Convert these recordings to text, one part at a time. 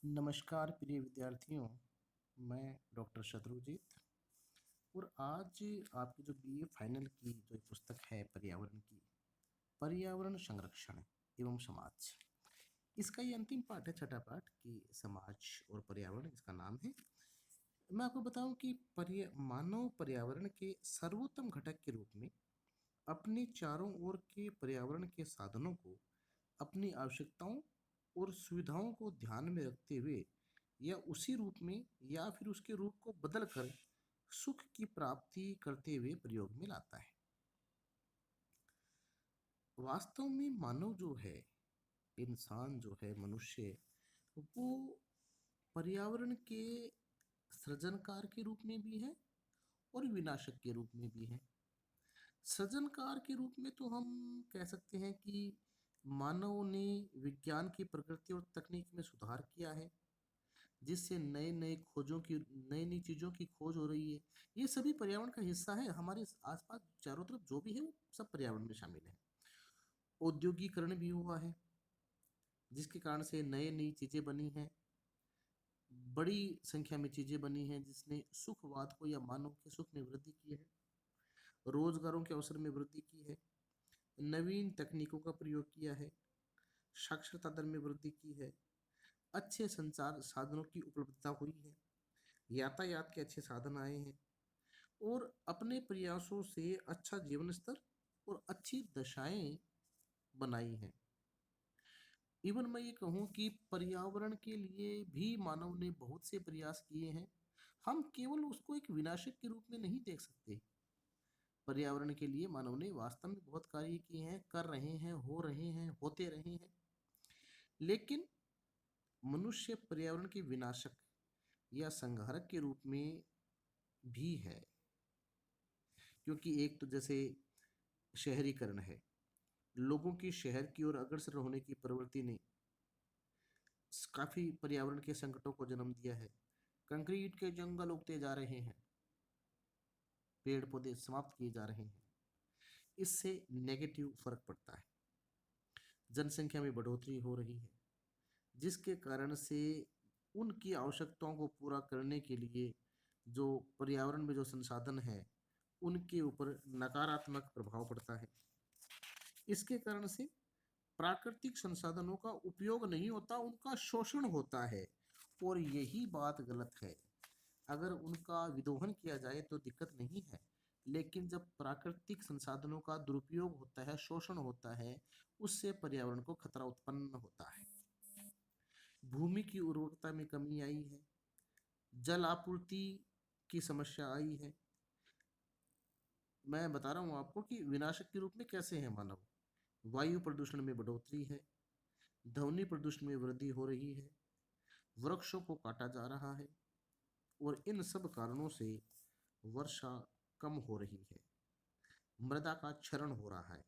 नमस्कार प्रिय विद्यार्थियों, मैं डॉक्टर शत्रुजीत और आज आपकी जो बीए फाइनल की जो पुस्तक है पर्यावरण की, पर्यावरण संरक्षण एवं समाज, इसका ये अंतिम पाठ है, छठा पाठ कि समाज और पर्यावरण इसका नाम है। मैं आपको बताऊं कि मानव पर्यावरण के सर्वोत्तम घटक के रूप में अपने चारों ओर के पर्यावरण के साधनों को अपनी आवश्यकताओं और सुविधाओं को ध्यान में रखते हुए या उसी रूप में या फिर उसके रूप को बदलकर सुख की प्राप्ति करते हुए प्रयोग में लाता है। वास्तव में मानव जो है, इंसान जो है, मनुष्य, वो पर्यावरण के सृजनकार के रूप में भी है और विनाशक के रूप में भी है। सृजनकार के रूप में तो हम कह सकते हैं कि मानव ने विज्ञान की प्रकृति और तकनीक में सुधार किया है, जिससे नए नए खोजों की नई नई चीज़ों की खोज हो रही है। ये सभी पर्यावरण का हिस्सा है। हमारे आसपास चारों तरफ जो भी है वो सब पर्यावरण में शामिल है। औद्योगिकरण भी हुआ है, जिसके कारण से नए नई चीज़ें बनी हैं, बड़ी संख्या में चीज़ें बनी हैं जिसने सुखवाद को या मानव के सुख में वृद्धि की है, रोजगारों के अवसर में वृद्धि की है, नवीन तकनीकों का प्रयोग किया है, साक्षरता दर में वृद्धि की है, अच्छे संचार साधनों की उपलब्धता हुई है, यातायात के अच्छे साधन आए हैं और अपने प्रयासों से अच्छा जीवन स्तर और अच्छी दशाएं बनाई हैं। इवन मैं ये कहूँ कि पर्यावरण के लिए भी मानव ने बहुत से प्रयास किए हैं। हम केवल उसको एक विनाशक के रूप में नहीं देख सकते। पर्यावरण के लिए मानव ने वास्तव में बहुत कार्य किए हैं, कर रहे हैं, हो रहे हैं, होते रहे हैं। लेकिन मनुष्य पर्यावरण के विनाशक या संहारक के रूप में भी है, क्योंकि एक तो जैसे शहरीकरण है, लोगों की शहर की ओर अग्रसर होने की प्रवृत्ति ने काफी पर्यावरण के संकटों को जन्म दिया है। कंक्रीट के जंगल उगते जा रहे हैं, पेड़ पौधे समाप्त किए जा रहे हैं, इससे नेगेटिव फर्क पड़ता है। जनसंख्या में बढ़ोतरी हो रही है, जिसके कारण से उनकी आवश्यकताओं को पूरा करने के लिए जो पर्यावरण में जो संसाधन है उनके ऊपर नकारात्मक प्रभाव पड़ता है। इसके कारण से प्राकृतिक संसाधनों का उपयोग नहीं होता, उनका शोषण होता है और यही बात गलत है। अगर उनका विदोहन किया जाए तो दिक्कत नहीं है, लेकिन जब प्राकृतिक संसाधनों का दुरुपयोग होता है, शोषण होता है, उससे पर्यावरण को खतरा उत्पन्न होता है। भूमि की उर्वरता में कमी आई है, जल आपूर्ति की समस्या आई है। मैं बता रहा हूँ आपको कि विनाशक के रूप में कैसे है मानव। वायु प्रदूषण में बढ़ोतरी है, ध्वनि प्रदूषण में वृद्धि हो रही है, वृक्षों को काटा जा रहा है और इन सब कारणों से वर्षा कम हो रही है, मृदा का क्षरण हो रहा है।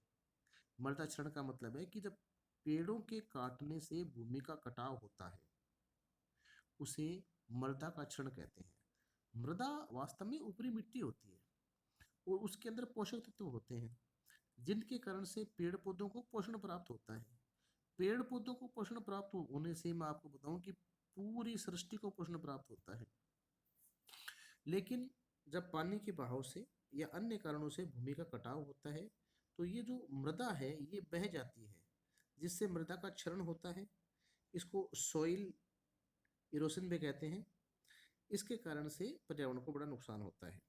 मृदा क्षरण का मतलब है कि जब पेड़ों के काटने से भूमि का कटाव होता है, उसे मृदा का क्षरण कहते हैं। मृदा वास्तव में ऊपरी मिट्टी होती है और उसके अंदर पोषक तत्व होते हैं, जिनके कारण से पेड़ पौधों को पोषण प्राप्त होता है। पेड़ पौधों को पोषण प्राप्त होने से मैं आपको बताऊं कि पूरी सृष्टि को पोषण प्राप्त होता है। लेकिन जब पानी के बहाव से या अन्य कारणों से भूमि का कटाव होता है, तो ये जो मृदा है ये बह जाती है, जिससे मृदा का क्षरण होता है। इसको सॉइल इरोशन भी कहते हैं। इसके कारण से पर्यावरण को बड़ा नुकसान होता है।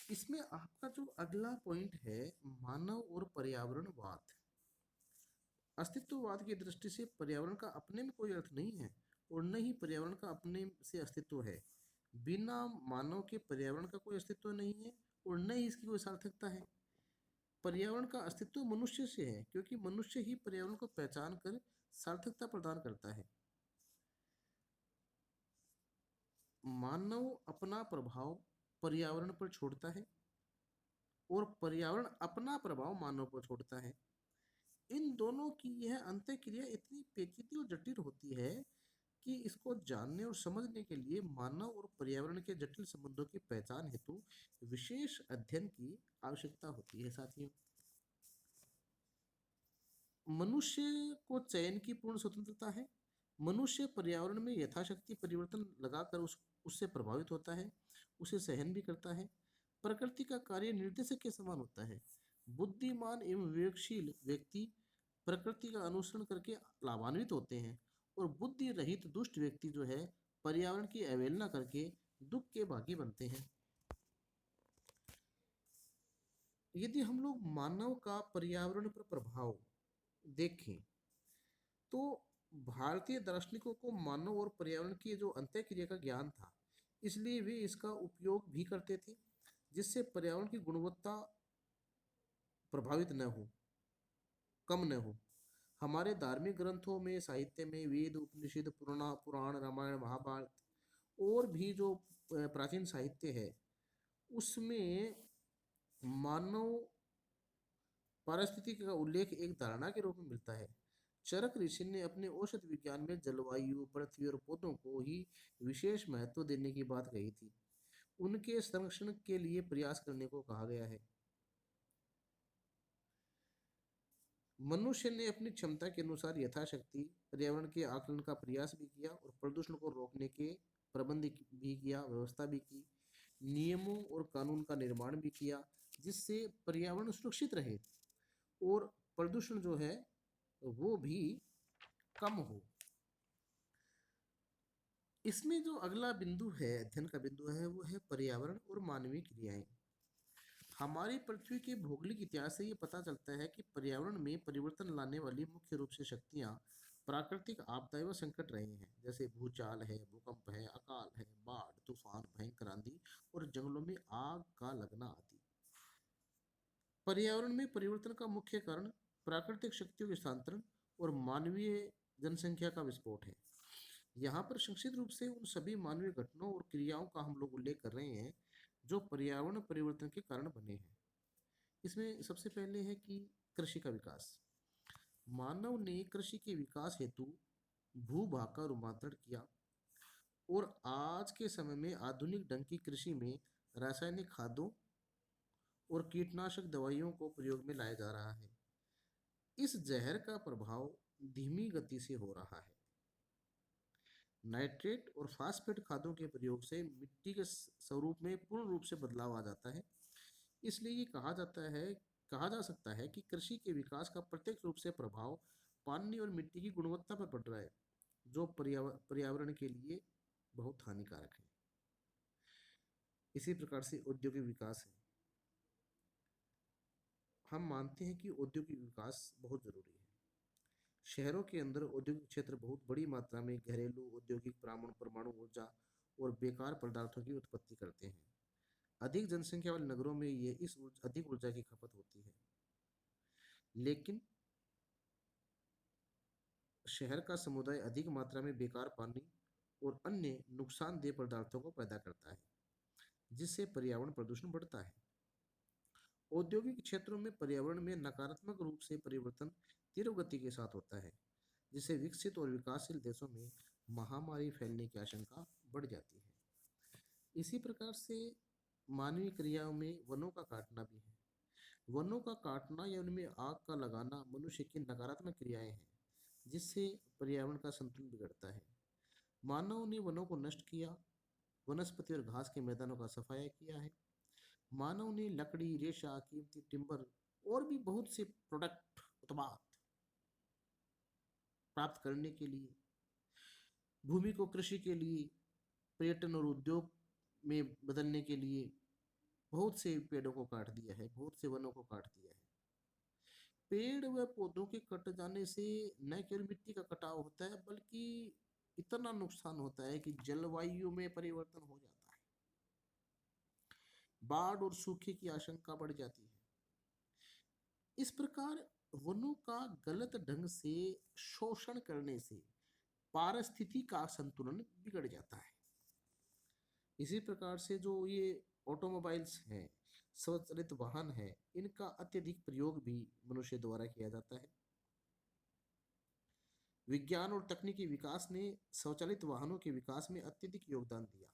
इसमें आपका जो अगला पॉइंट है, मानव और पर्यावरणवाद। अस्तित्ववाद की दृष्टि से पर्यावरण का अपने में कोई अर्थ नहीं है और न ही पर्यावरण का अपने से अस्तित्व है। बिना मानव के पर्यावरण का कोई अस्तित्व नहीं है और न ही इसकी कोई सार्थकता है। पर्यावरण का अस्तित्व मनुष्य से है, क्योंकि मनुष्य ही पर्यावरण को पहचान कर सार्थकता प्रदान करता है। मानव अपना प्रभाव पर्यावरण पर छोड़ता है और पर्यावरण अपना प्रभाव मानव पर छोड़ता है। इन दोनों की यह अंतःक्रिया इतनी पेचीदी और जटिल होती है कि इसको जानने और समझने के लिए मानव और पर्यावरण के जटिल संबंधों की पहचान हेतु विशेष अध्ययन की आवश्यकता होती है। साथियों, मनुष्य को चयन की पूर्ण स्वतंत्रता है। मनुष्य पर्यावरण में यथाशक्ति परिवर्तन लगाकर उससे प्रभावित होता है, उसे सहन भी करता है। प्रकृति का कार्य निर्देशक के समान होता है। बुद्धिमान एवं विवेकशील व्यक्ति प्रकृति का अनुसरण करके लाभान्वित होते हैं, और बुद्धि रहित दुष्ट व्यक्ति जो है पर्यावरण की अवहेलना करके दुख के भागी बनते हैं। यदि हम लोग मानव का पर्यावरण पर प्रभाव देखें, तो भारतीय दार्शनिकों को मानव और पर्यावरण की जो अंतःक्रिया का ज्ञान था, इसलिए वे इसका उपयोग भी करते थे, जिससे पर्यावरण की गुणवत्ता प्रभावित न हो, कम न हो। हमारे धार्मिक ग्रंथों में, साहित्य में, वेद, उपनिषद, पुराण, रामायण, महाभारत और भी जो प्राचीन साहित्य है, उसमें मानव पारिस्थितिकी का उल्लेख एक धारणा के रूप में मिलता है। चरक ऋषि ने अपने औषध विज्ञान में जलवायु, पृथ्वी और पौधों को ही विशेष महत्व देने की बात कही थी। उनके संरक्षण के लिए प्रयास करने को कहा गया है। मनुष्य ने अपनी क्षमता के अनुसार यथाशक्ति पर्यावरण के आकलन का प्रयास भी किया और प्रदूषण को रोकने के प्रबंध भी किया, व्यवस्था भी की, नियमों और कानून का निर्माण भी किया, जिससे पर्यावरण सुरक्षित रहे और प्रदूषण जो है वो भी कम हो। इसमें जो अगला बिंदु है, अध्ययन का बिंदु है, वो है पर्यावरण और मानवीय क्रियाएं। हमारी पृथ्वी के भौगोलिक इतिहास से ये पता चलता है कि पर्यावरण में परिवर्तन लाने वाली मुख्य रूप से शक्तियां प्राकृतिक आपदाएं व संकट रहे हैं, जैसे भूचाल है, भूकंप है, अकाल है, बाढ़, तूफान, भयंकर आंधी और जंगलों में आग का लगना आदि। पर्यावरण में परिवर्तन का मुख्य कारण प्राकृतिक शक्तियों के स्थानांतरण और मानवीय जनसंख्या का विस्फोट है। यहाँ पर संक्षिप्त रूप से उन सभी मानवीय घटनाओं और क्रियाओं का हम लोग उल्लेख कर रहे हैं जो पर्यावरण परिवर्तन के कारण बने हैं। इसमें सबसे पहले है कि कृषि का विकास। मानव ने कृषि के विकास हेतु भूभाग का रूपांतरण किया और आज के समय में आधुनिक ढंग की कृषि में रासायनिक खादों और कीटनाशक दवाइयों को प्रयोग में लाया जा रहा है। इस जहर का प्रभाव धीमी गति से हो रहा है। नाइट्रेट और फास्फेट खादों के प्रयोग से मिट्टी के स्वरूप में पूर्ण रूप से बदलाव आ जाता है। इसलिए ये कहा जा सकता है कि कृषि के विकास का प्रत्यक्ष रूप से प्रभाव पानी और मिट्टी की गुणवत्ता पर पड़ रहा है, जो पर्यावरण के लिए बहुत हानिकारक है। इसी प्रकार से औद्योगिक विकास है। हम मानते हैं कि औद्योगिक विकास बहुत जरूरी है। शहरों के अंदर औद्योगिक क्षेत्र बहुत बड़ी मात्रा में घरेलू औद्योगिक परमाणु ऊर्जा और बेकार पदार्थों की उत्पत्ति करते हैं। अधिक जनसंख्या वाले नगरों में ये अधिक ऊर्जा की खपत होती है, लेकिन शहर का समुदाय अधिक मात्रा में बेकार पानी और अन्य नुकसानदेह पदार्थों को पैदा करता है, जिससे पर्यावरण प्रदूषण बढ़ता है। औद्योगिक क्षेत्रों में पर्यावरण में नकारात्मक रूप से परिवर्तन तीव्र गति के साथ होता है, जिससे विकसित और विकासशील देशों में महामारी फैलने की आशंका बढ़ जाती है। इसी प्रकार से मानवीय क्रियाओं में वनों का काटना भी है। वनों का काटना या उनमें आग का लगाना मनुष्य की नकारात्मक क्रियाएं हैं, जिससे पर्यावरण का संतुलन बिगड़ता है। मानव ने वनों को नष्ट किया, वनस्पति और घास के मैदानों का सफाया किया है। मानव ने लकड़ी, रेशा, कीमती टिम्बर और भी बहुत से उत्पाद प्राप्त करने के लिए, भूमि को कृषि के लिए, पर्यटन और उद्योग में बदलने के लिए बहुत से पेड़ों को काट दिया है, बहुत से वनों को काट दिया है। पेड़ व पौधों के कट जाने से न केवल मिट्टी का कटाव होता है, बल्कि इतना नुकसान होता है कि जलवायु में परिवर्तन हो जाता है, बाढ़ और सूखे की आशंका बढ़ जाती है। इस प्रकार वनों का गलत ढंग से शोषण करने से पारिस्थितिकी का संतुलन बिगड़ जाता है। इसी प्रकार से जो ये ऑटोमोबाइल्स हैं, स्वचालित वाहन है, इनका अत्यधिक प्रयोग भी मनुष्य द्वारा किया जाता है। विज्ञान और तकनीकी विकास ने स्वचालित वाहनों के विकास में अत्यधिक योगदान दिया,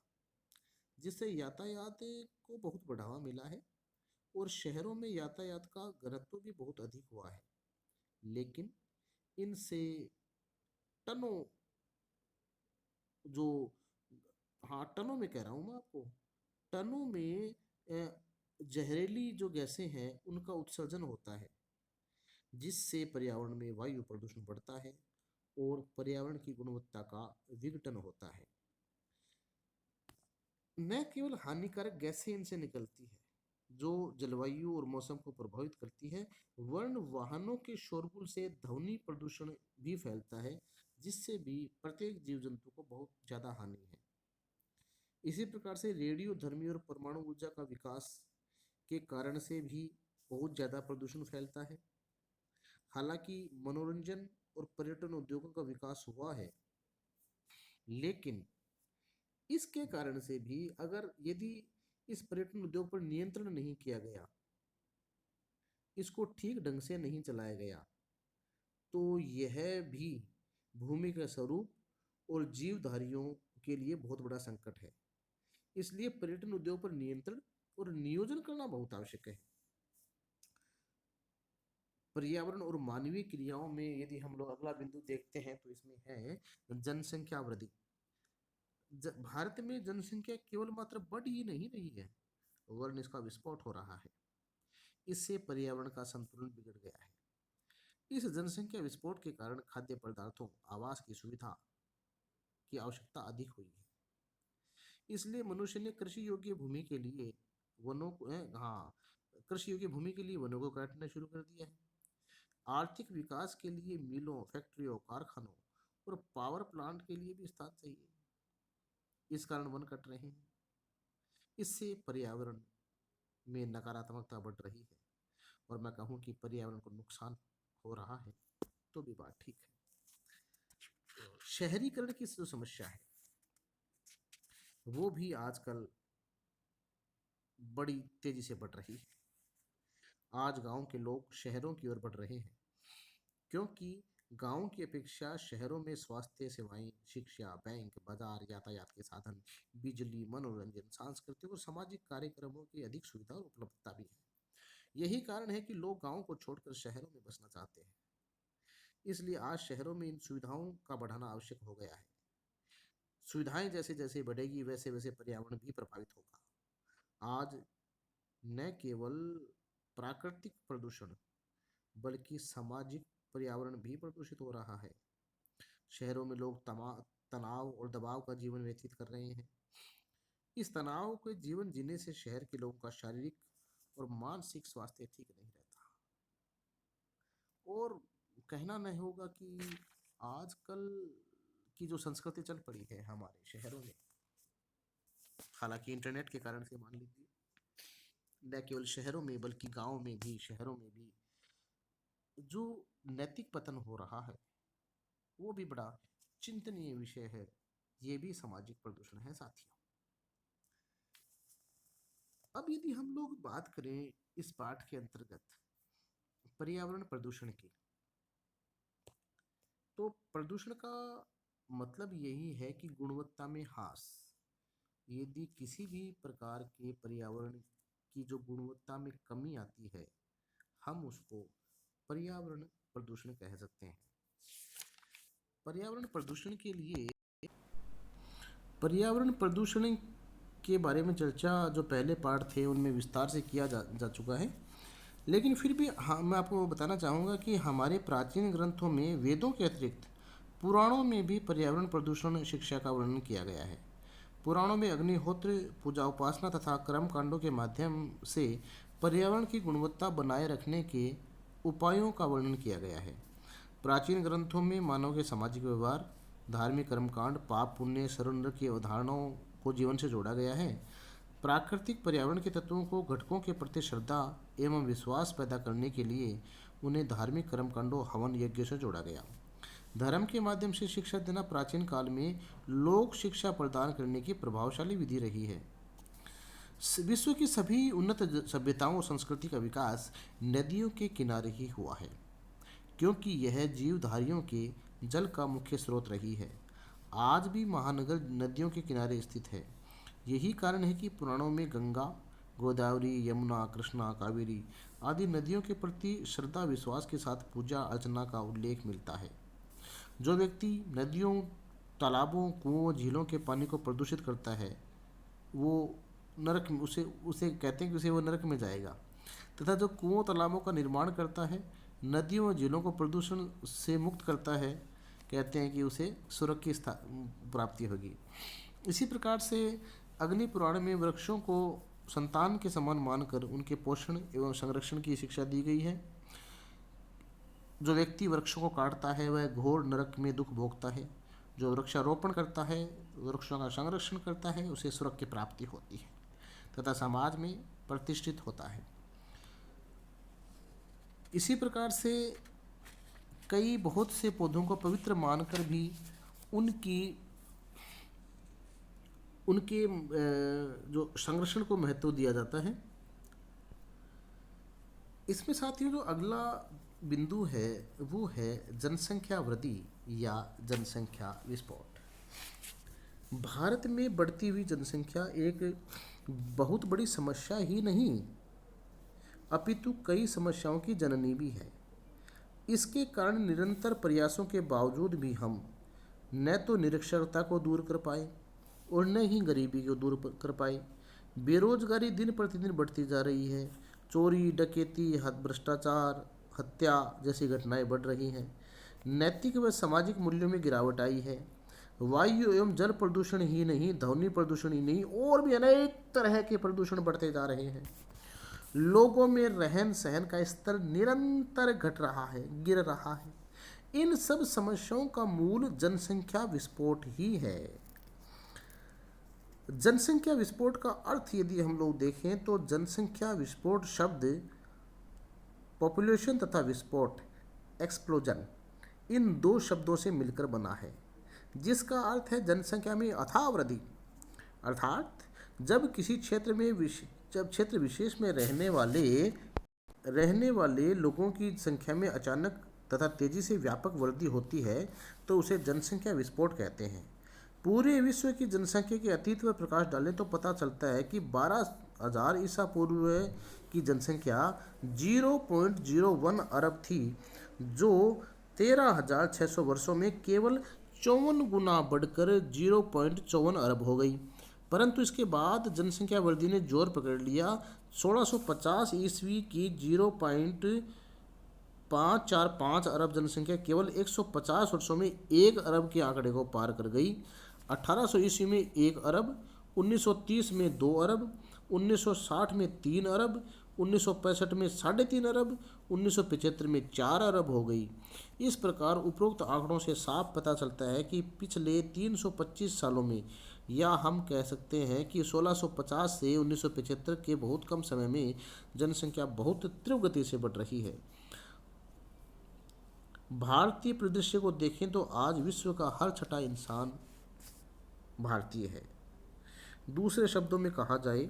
जिससे यातायात को बहुत बढ़ावा मिला है और शहरों में यातायात का घनत्व भी बहुत अधिक हुआ है। लेकिन इनसे टनों जो, हाँ टनों में कह रहा हूँ मैं आपको, टनों में जहरीली जो गैसें हैं उनका उत्सर्जन होता है, जिससे पर्यावरण में वायु प्रदूषण बढ़ता है और पर्यावरण की गुणवत्ता का विघटन होता है। न केवल हानिकारक गैसें इनसे निकलती है जो जलवायु और मौसम को प्रभावित करती है, वर्ण वाहनों के शोरगुल से ध्वनि प्रदूषण भी फैलता है, जिससे भी प्रत्येक जीव जंतु को बहुत ज्यादा हानि है। इसी प्रकार से रेडियो धर्मी और परमाणु ऊर्जा का विकास के कारण से भी बहुत ज्यादा प्रदूषण फैलता है। हालांकि मनोरंजन और पर्यटन उद्योगों का विकास हुआ है, लेकिन इसके कारण से भी अगर यदि इस पर्यटन उद्योग पर नियंत्रण नहीं किया गया, इसको ठीक ढंग से नहीं चलाया गया, तो यह भी भूमि का स्वरूप और जीवधारियों के लिए बहुत बड़ा संकट है। इसलिए पर्यटन उद्योग पर नियंत्रण और नियोजन करना बहुत आवश्यक है। पर्यावरण और मानवीय क्रियाओं में यदि हम लोग अगला बिंदु देखते हैं तो इसमें है जनसंख्या वृद्धि। भारत में जनसंख्या केवल मात्र बढ़ ही नहीं रही है, वर्ण इसका विस्फोट हो रहा है। इससे पर्यावरण का संतुलन बिगड़ गया है। इस जनसंख्या विस्फोट के कारण खाद्य पदार्थों, आवास की सुविधा की आवश्यकता अधिक हुई है। इसलिए मनुष्य ने कृषि योग्य भूमि के लिए वनों को हाँ कृषि योग्य भूमि के लिए वनों को काटना शुरू कर दिया है। आर्थिक विकास के लिए मिलों, फैक्ट्रियों, कारखानों और पावर प्लांट के लिए भी स्थान चाहिए। इस कारण वन कट रहे हैं। इससे पर्यावरण में नकारात्मकता बढ़ रही है, और मैं कहूँ कि पर्यावरण को नुकसान हो रहा है तो भी बात ठीक है। शहरीकरण की जो समस्या है वो भी आजकल बड़ी तेजी से बढ़ रही है। आज गांव के लोग शहरों की ओर बढ़ रहे हैं, क्योंकि गांव की अपेक्षा शहरों में स्वास्थ्य सेवाएं, शिक्षा, बैंक, बाजार, यातायात के साधन, बिजली, मनोरंजन, सांस्कृतिक और सामाजिक कार्यक्रमों की अधिक सुविधा और उपलब्धता भी है। यही कारण है कि लोग गांव को छोड़कर शहरों में बसना चाहते हैं। इसलिए आज शहरों में इन सुविधाओं का बढ़ाना आवश्यक हो गया है। सुविधाएं जैसे जैसे बढ़ेगी वैसे वैसे पर्यावरण भी प्रभावित होगा। आज न केवल प्राकृतिक प्रदूषण बल्कि सामाजिक पर्यावरण भी प्रदूषित हो रहा है। शहरों में लोग तनाव और दबाव का जीवन व्यतीत कर रहे हैं। इस तनाव के जीवन जीने से शहर के लोगों का शारीरिक और मानसिक स्वास्थ्य ठीक नहीं रहता। और कहना नहीं होगा कि आजकल की जो संस्कृति चल पड़ी है हमारे शहरों में, हालांकि इंटरनेट के कारण से मान लीजिए, न केवल शहरों में बल्कि गांव में भी, शहरों में भी जो नैतिक पतन हो रहा है वो भी बड़ा चिंतनीय विषय है। ये भी सामाजिक प्रदूषण है साथियों। अब यदि हम लोग बात करें इस पाठ के अंतर्गत पर्यावरण प्रदूषण की, तो प्रदूषण का मतलब यही है कि गुणवत्ता में ह्रास। यदि किसी भी प्रकार के पर्यावरण की जो गुणवत्ता में कमी आती है, हम उसको पर्यावरण प्रदूषण कह सकते हैं। पर्यावरण प्रदूषण के लिए पर्यावरण प्रदूषण के बारे में चर्चा जो पहले पार्ट थे उनमें विस्तार से किया जा चुका है, लेकिन फिर भी हाँ मैं आपको बताना चाहूँगा कि हमारे प्राचीन ग्रंथों में वेदों के अतिरिक्त पुराणों में भी पर्यावरण प्रदूषण शिक्षा का वर्णन किया गया है। पुराणों में अग्निहोत्र, पूजा उपासना तथा कर्म कांडों के माध्यम से पर्यावरण की गुणवत्ता बनाए रखने के उपायों का वर्णन किया गया है। प्राचीन ग्रंथों में मानव के सामाजिक व्यवहार, धार्मिक कर्मकांड, पाप पुण्य, सर्वनर की अवधारणाओं को जीवन से जोड़ा गया है। प्राकृतिक पर्यावरण के तत्वों को घटकों के प्रति श्रद्धा एवं विश्वास पैदा करने के लिए उन्हें धार्मिक कर्मकांडों, हवन यज्ञ से जोड़ा गया। धर्म के माध्यम से शिक्षा देना प्राचीन काल में लोक शिक्षा प्रदान करने की प्रभावशाली विधि रही है। विश्व की सभी उन्नत सभ्यताओं और संस्कृति का विकास नदियों के किनारे ही हुआ है, क्योंकि यह जीवधारियों के जल का मुख्य स्रोत रही है। आज भी महानगर नदियों के किनारे स्थित है। यही कारण है कि पुराणों में गंगा, गोदावरी, यमुना, कृष्णा, कावेरी आदि नदियों के प्रति श्रद्धा विश्वास के साथ पूजा अर्चना का उल्लेख मिलता है। जो व्यक्ति नदियों, तालाबों, कुओं, झीलों के पानी को प्रदूषित करता है, वो नरक में उसे उसे कहते हैं कि उसे वो नरक में जाएगा। तथा जो कुओं, तालाबों का निर्माण करता है, नदियों और झीलों को प्रदूषण से मुक्त करता है, कहते हैं कि उसे स्वर्ग की प्राप्ति होगी। इसी प्रकार से अग्नि पुराण में वृक्षों को संतान के समान मानकर उनके पोषण एवं संरक्षण की शिक्षा दी गई है। जो व्यक्ति वृक्षों को काटता है वह घोर नरक में दुख भोगता है। जो वृक्षारोपण करता है, वृक्षों का संरक्षण करता है, उसे स्वर्ग की प्राप्ति होती है तथा समाज में प्रतिष्ठित होता है। इसी प्रकार से कई बहुत से पौधों को पवित्र मानकर भी उनके जो संरक्षण को महत्व दिया जाता है। इसमें साथियों जो अगला बिंदु है वो है जनसंख्या वृद्धि या जनसंख्या विस्फोट। भारत में बढ़ती हुई जनसंख्या एक बहुत बड़ी समस्या ही नहीं अपितु कई समस्याओं की जननी भी है। इसके कारण निरंतर प्रयासों के बावजूद भी हम न तो निरक्षरता को दूर कर पाए और न ही गरीबी को दूर कर पाए। बेरोजगारी दिन प्रतिदिन बढ़ती जा रही है। चोरी, डकैती, भ्रष्टाचार, हत्या जैसी घटनाएं बढ़ रही हैं। नैतिक व सामाजिक मूल्यों में गिरावट आई है। वायु एवं जल प्रदूषण ही नहीं, ध्वनि प्रदूषण ही नहीं, और भी अनेक तरह के प्रदूषण बढ़ते जा रहे हैं। लोगों में रहन सहन का स्तर निरंतर घट रहा है, गिर रहा है। इन सब समस्याओं का मूल जनसंख्या विस्फोट ही है। जनसंख्या विस्फोट का अर्थ यदि हम लोग देखें तो जनसंख्या विस्फोट शब्द पॉपुलेशन तथा विस्फोट, एक्सप्लोजन, इन दो शब्दों से मिलकर बना है, जिसका अर्थ है जनसंख्या में अथाह वृद्धि। अर्थात जब किसी क्षेत्र विशेष में रहने वाले लोगों की संख्या में अचानक तथा तेजी से व्यापक वृद्धि होती है तो उसे जनसंख्या विस्फोट कहते हैं। पूरे विश्व की जनसंख्या के अतीत पर प्रकाश डालें तो पता चलता है कि 12,000 ईसा पूर्व की जनसंख्या 0.01 अरब थी, जो 13,600 वर्षों में केवल 54 गुना बढ़कर 0.54 अरब हो गई। परंतु इसके बाद जनसंख्या वृद्धि ने जोर पकड़ लिया। 1650 ईस्वी की 0.545 अरब जनसंख्या केवल 150 वर्षों में 1 अरब के आंकड़े को पार कर गई। 1800 ईस्वी में 1 अरब, 1930 में 2 अरब, 1960 में 3 अरब, 1965 में 3.5 अरब, 1975 में 4 अरब हो गई। इस प्रकार उपरोक्त आंकड़ों से साफ पता चलता है कि पिछले 325 सालों में, या हम कह सकते हैं कि 1650 से 1975 के बहुत कम समय में जनसंख्या बहुत तीव्र गति से बढ़ रही है। भारतीय परिदृश्य को देखें तो आज विश्व का हर छठा इंसान भारतीय है। दूसरे शब्दों में कहा जाए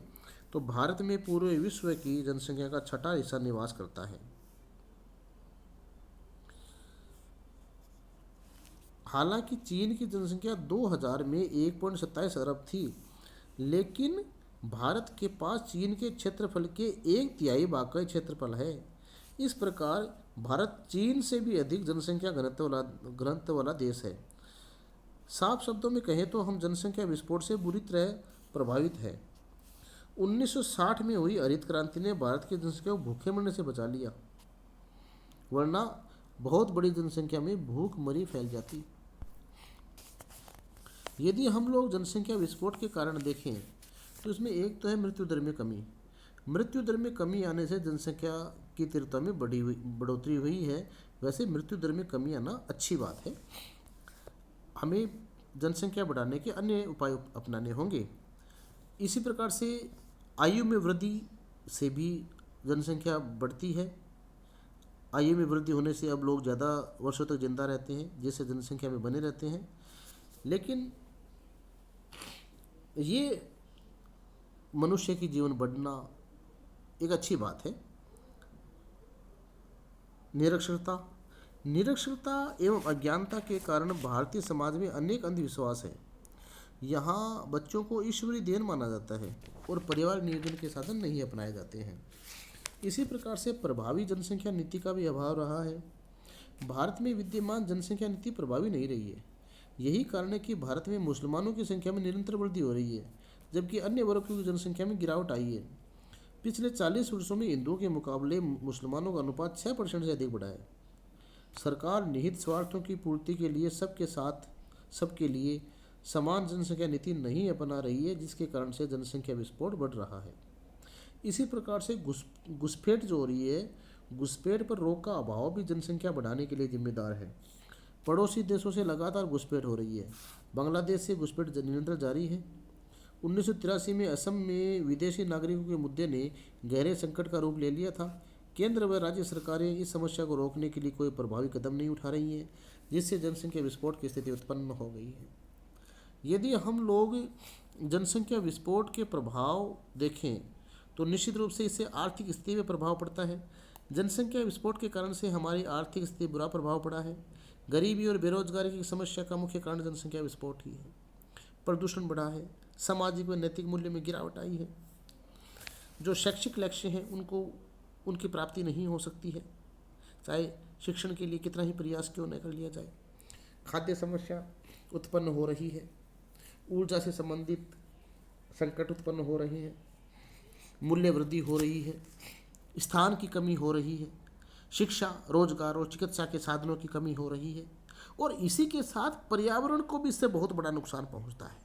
तो भारत में पूरे विश्व की जनसंख्या का छठा हिस्सा निवास करता है। हालांकि चीन की जनसंख्या 2000 में 1.27 अरब थी, लेकिन भारत के पास चीन के क्षेत्रफल के 1/3 भाग का क्षेत्रफल है। इस प्रकार भारत चीन से भी अधिक जनसंख्या घनत्व वाला देश है। साफ शब्दों में कहें तो हम जनसंख्या विस्फोट से बुरी तरह प्रभावित है। 1960 में हुई हरित क्रांति ने भारत की जनसंख्या को भूखे मरने से बचा लिया, वरना बहुत बड़ी जनसंख्या में भूखमरी फैल जाती। यदि हम लोग जनसंख्या विस्फोट के कारण देखें तो इसमें एक तो है मृत्यु दर में कमी। मृत्यु दर में कमी आने से जनसंख्या की तीव्रता में बढ़ोतरी हुई है। वैसे मृत्यु दर में कमी आना अच्छी बात है, हमें जनसंख्या बढ़ाने के अन्य उपाय अपनाने होंगे। इसी प्रकार से आयु में वृद्धि से भी जनसंख्या बढ़ती है। आयु में वृद्धि होने से अब लोग ज़्यादा वर्षों तक जिंदा रहते हैं, जिससे जनसंख्या में बने रहते हैं। लेकिन ये मनुष्य की जीवन बढ़ना एक अच्छी बात है। निरक्षरता एवं अज्ञानता के कारण भारतीय समाज में अनेक अंधविश्वास हैं। यहाँ बच्चों को ईश्वरीय देन माना जाता है और परिवार नियोजन के साधन नहीं अपनाए जाते हैं। इसी प्रकार से प्रभावी जनसंख्या नीति का भी अभाव रहा है। भारत में विद्यमान जनसंख्या नीति प्रभावी नहीं रही है। यही कारण है कि भारत में मुसलमानों की संख्या में निरंतर वृद्धि हो रही है, जबकि अन्य वर्गों की जनसंख्या में गिरावट आई है। पिछले 40 वर्षों में हिंदुओं के मुकाबले मुसलमानों का अनुपात 6% से अधिक बढ़ा है। सरकार निहित स्वार्थों की पूर्ति के लिए सबके साथ सबके लिए समान जनसंख्या नीति नहीं अपना रही है, जिसके कारण से जनसंख्या विस्फोट बढ़ रहा है। इसी प्रकार से घुसपैठ जो हो रही है, घुसपैठ पर रोक का अभाव भी जनसंख्या बढ़ाने के लिए जिम्मेदार है। पड़ोसी देशों से लगातार घुसपैठ हो रही है। बांग्लादेश से घुसपैठ निरंतर जारी है। 1983 में असम में विदेशी नागरिकों के मुद्दे ने गहरे संकट का रूप ले लिया था। केंद्र व राज्य सरकारें इस समस्या को रोकने के लिए कोई प्रभावी कदम नहीं उठा रही हैं, जिससे जनसंख्या विस्फोट की स्थिति उत्पन्न हो गई है। यदि हम लोग जनसंख्या विस्फोट के प्रभाव देखें तो निश्चित रूप से इससे आर्थिक स्थिति में प्रभाव पड़ता है। जनसंख्या विस्फोट के कारण से हमारी आर्थिक स्थिति बुरा प्रभाव पड़ा है। गरीबी और बेरोजगारी की समस्या का मुख्य कारण जनसंख्या विस्फोट ही है। प्रदूषण बढ़ा है। सामाजिक व नैतिक मूल्य में गिरावट आई है। जो शैक्षिक लक्ष्य हैं उनकी प्राप्ति नहीं हो सकती है, चाहे शिक्षण के लिए कितना ही प्रयास क्यों न कर लिया जाए। खाद्य समस्या उत्पन्न हो रही है। ऊर्जा से संबंधित संकट उत्पन्न हो रहे हैं। मूल्य वृद्धि हो रही है। स्थान की कमी हो रही है। शिक्षा, रोजगार और चिकित्सा के साधनों की कमी हो रही है। और इसी के साथ पर्यावरण को भी इससे बहुत बड़ा नुकसान पहुंचता है,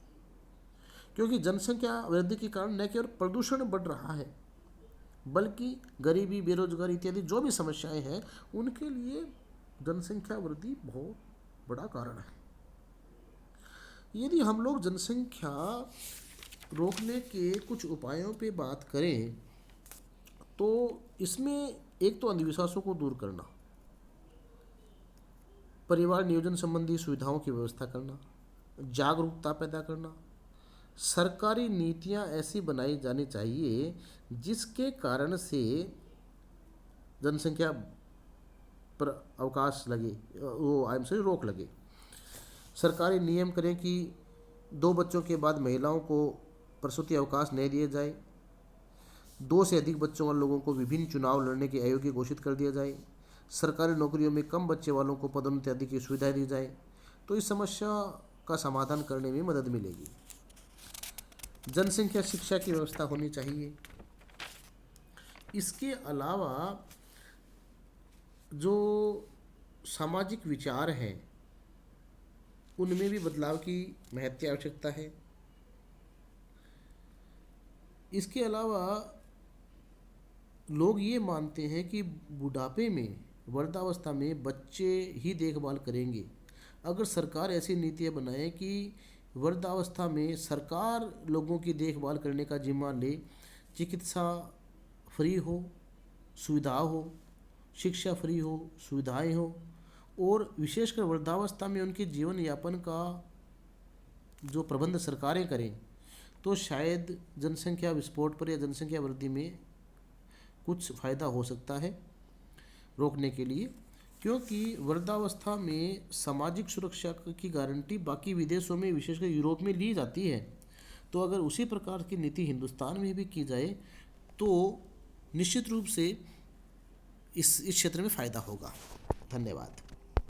क्योंकि जनसंख्या वृद्धि के कारण न केवल प्रदूषण बढ़ रहा है, बल्कि गरीबी, बेरोजगारी इत्यादि जो भी समस्याएं हैं उनके लिए जनसंख्या वृद्धि बहुत बड़ा कारण है। यदि हम लोग जनसंख्या रोकने के कुछ उपायों पे बात करें तो इसमें एक तो अंधविश्वासों को दूर करना, परिवार नियोजन संबंधी सुविधाओं की व्यवस्था करना, जागरूकता पैदा करना, सरकारी नीतियां ऐसी बनाई जानी चाहिए जिसके कारण से जनसंख्या पर अवकाश लगे, रोक लगे। सरकारी नियम करें कि 2 बच्चों के बाद महिलाओं को प्रसूति अवकाश नहीं दिए जाए। 2 से अधिक बच्चों वाले लोगों को विभिन्न चुनाव लड़ने के अयोग्य घोषित कर दिया जाए। सरकारी नौकरियों में कम बच्चे वालों को पदोन्नति आदि की सुविधाएं दी जाए, तो इस समस्या का समाधान करने में मदद मिलेगी। जनसंख्या शिक्षा की व्यवस्था होनी चाहिए। इसके अलावा जो सामाजिक विचार हैं उनमें भी बदलाव की महत्व आवश्यकता है। इसके अलावा लोग ये मानते हैं कि बुढ़ापे में, वृद्धावस्था में बच्चे ही देखभाल करेंगे। अगर सरकार ऐसी नीतियाँ बनाए कि वृद्धावस्था में सरकार लोगों की देखभाल करने का जिम्मा ले, चिकित्सा फ्री हो, सुविधा हो, शिक्षा फ्री हो, सुविधाएं हो, और विशेषकर वृद्धावस्था में उनके जीवन यापन का जो प्रबंध सरकारें करें, तो शायद जनसंख्या विस्फोट पर या जनसंख्या वृद्धि में कुछ फ़ायदा हो सकता है रोकने के लिए। क्योंकि वृद्धावस्था में सामाजिक सुरक्षा की गारंटी बाकी विदेशों में, विशेषकर यूरोप में ली जाती है। तो अगर उसी प्रकार की नीति हिंदुस्तान में भी की जाए तो निश्चित रूप से इस क्षेत्र में फ़ायदा होगा। धन्यवाद।